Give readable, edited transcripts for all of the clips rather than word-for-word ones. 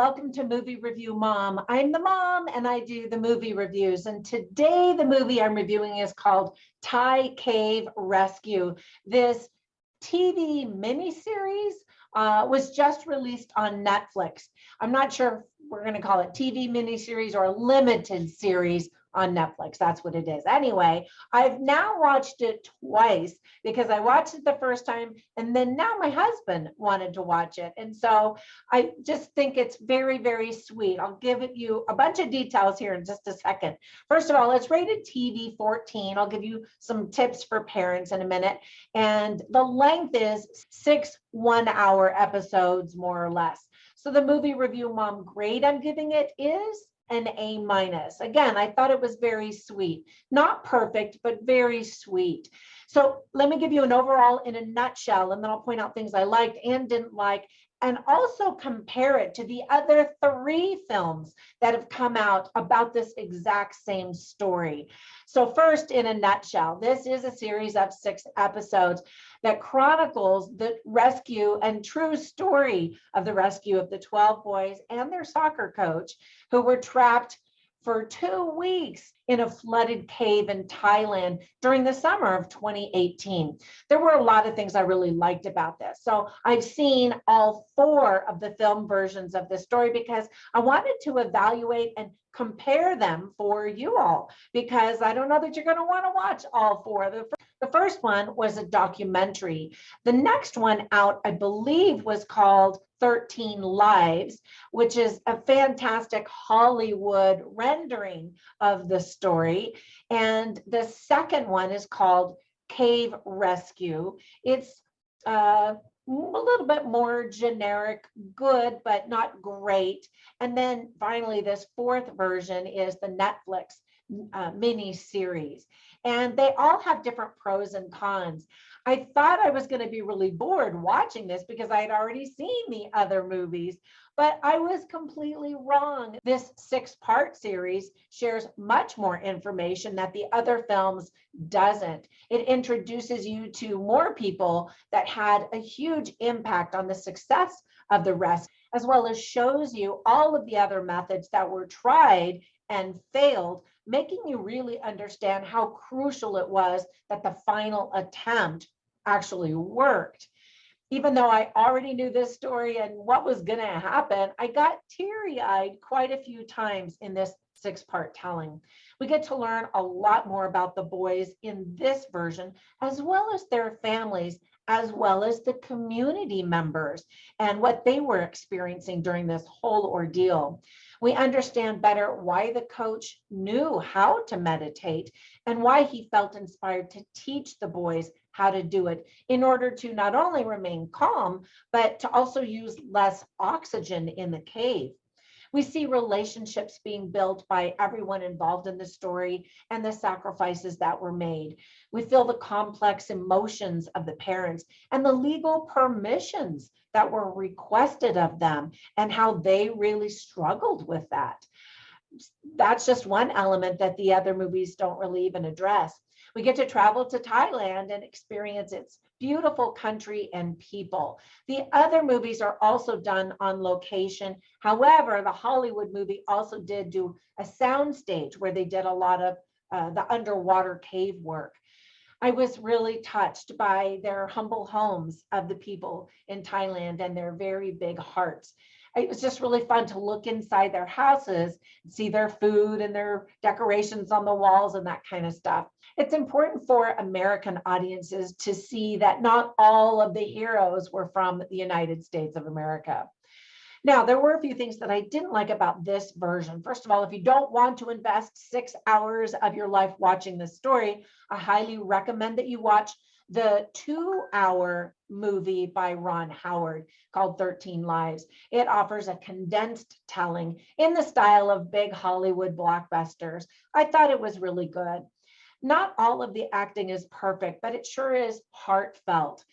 welcome to Movie Review Mom. I'm the mom and I do the movie reviews. And today the movie I'm reviewing is called Thai Cave Rescue. This TV miniseries was just released on Netflix. I'm not sure if we're going to call it TV miniseries or a limited series on Netflix. That's what it is. Anyway, I've now watched it twice because I watched it the first time and then now my husband wanted to watch it. And so I just think it's very, very sweet. I'll give you a bunch of details here in just a second. First of all, it's rated TV 14. I'll give you some tips for parents in a minute. And the length is 6 one-hour episodes, more or less. So the Movie Review Mom grade I'm giving it is an A-. Again, I thought it was very sweet. Not perfect, but very sweet. So let me give you an overall in a nutshell, and then I'll point out things I liked and didn't like, and also compare it to the other 3 films that have come out about this exact same story. So first, in a nutshell, this is a series of 6 episodes that chronicles the rescue and true story of the rescue of the 12 boys and their soccer coach who were trapped for 2 weeks in a flooded cave in Thailand during the summer of 2018. There were a lot of things I really liked about this. So I've seen all 4 of the film versions of this story because I wanted to evaluate and compare them for you all, because I don't know that you're going to want to watch all 4. The first one was a documentary. The next one out, I believe, was called 13 Lives, which is a fantastic Hollywood rendering of the story. And the second one is called Cave Rescue. It's a little bit more generic, good, but not great. And then finally, this 4th version is the Netflix mini series. And they all have different pros and cons. I thought I was going to be really bored watching this because I had already seen the other movies, but I was completely wrong. This 6-part series shares much more information that the other films doesn't. It introduces you to more people that had a huge impact on the success of the rescue, as well as shows you all of the other methods that were tried and failed, making you really understand how crucial it was that the final attempt actually worked. Even though I already knew this story and what was going to happen, I got teary-eyed quite a few times in this 6-part telling. We get to learn a lot more about the boys in this version, as well as their families, as well as the community members and what they were experiencing during this whole ordeal. We understand better why the coach knew how to meditate and why he felt inspired to teach the boys how to do it in order to not only remain calm, but to also use less oxygen in the cave. We see relationships being built by everyone involved in the story and the sacrifices that were made. We feel the complex emotions of the parents and the legal permissions that were requested of them and how they really struggled with that. That's just one element that the other movies don't really even address. We get to travel to Thailand and experience its beautiful country and people. The other movies are also done on location. However, the Hollywood movie also did do a soundstage where they did a lot of the underwater cave work. I was really touched by their humble homes of the people in Thailand and their very big hearts. It was just really fun to look inside their houses and see their food and their decorations on the walls and that kind of stuff. It's important for American audiences to see that not all of the heroes were from the United States of America. Now, there were a few things that I didn't like about this version. First of all, if you don't want to invest 6 hours of your life watching this story, I highly recommend that you watch the 2-hour movie by Ron Howard called 13 Lives. It offers a condensed telling in the style of big Hollywood blockbusters. I thought it was really good. Not all of the acting is perfect, but it sure is heartfelt.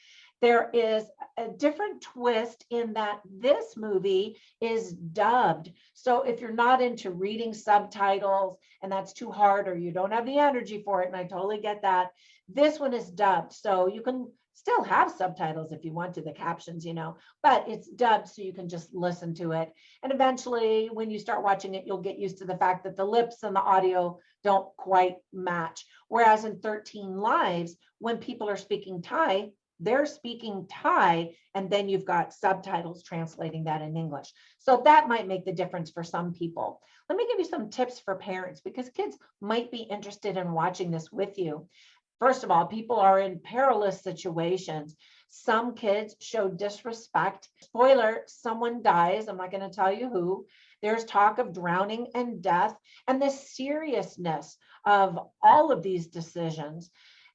There is a different twist in that this movie is dubbed. So if you're not into reading subtitles and that's too hard, or you don't have the energy for it, and I totally get that, this one is dubbed. So you can still have subtitles if you want to, the captions, but it's dubbed so you can just listen to it. And eventually, when you start watching it, you'll get used to the fact that the lips and the audio don't quite match. Whereas in 13 Lives, when people are speaking Thai, they're speaking Thai, and then you've got subtitles translating that in English. So that might make the difference for some people. Let me give you some tips for parents, because kids might be interested in watching this with you. First of all, people are in perilous situations. Some kids show disrespect. Spoiler, someone dies. I'm not going to tell you who. There's talk of drowning and death, and the seriousness of all of these decisions.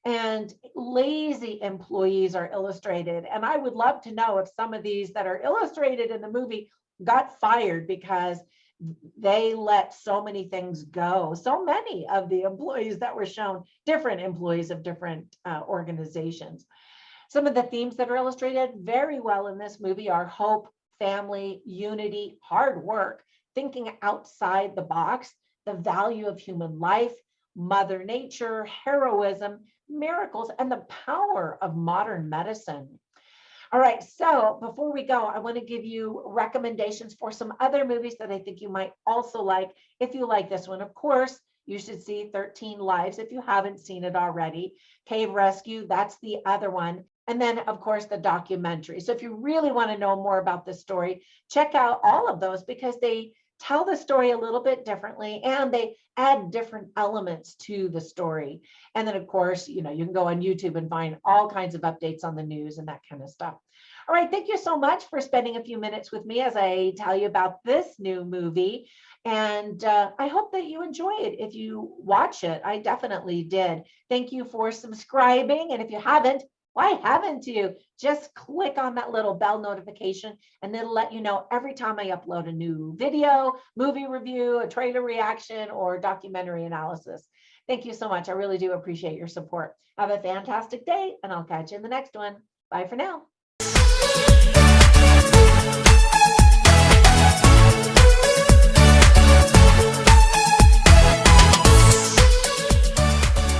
And lazy employees are illustrated. And I would love to know if some of these that are illustrated in the movie got fired because they let so many things go. So many of the employees that were shown, different employees of different organizations. Some of the themes that are illustrated very well in this movie are hope, family, unity, hard work, thinking outside the box, the value of human life, Mother Nature, heroism, miracles, and the power of modern medicine. All right, so before we go, I want to give you recommendations for some other movies that I think you might also like if you like this one. Of course, you should see 13 Lives if you haven't seen it already. Cave Rescue, that's the other one. And then, of course, the documentary. So if you really want to know more about this story, check out all of those, because they tell the story a little bit differently and they add different elements to the story. And then, of course, you can go on YouTube and find all kinds of updates on the news and that kind of stuff. All right, thank you so much for spending a few minutes with me as I tell you about this new movie. And I hope that you enjoy it if you watch it. I definitely did. Thank you for subscribing. And if you haven't, why haven't you? Just click on that little bell notification and it'll let you know every time I upload a new video, movie review, a trailer reaction, or documentary analysis. Thank you so much. I really do appreciate your support. Have a fantastic day, and I'll catch you in the next one. Bye for now.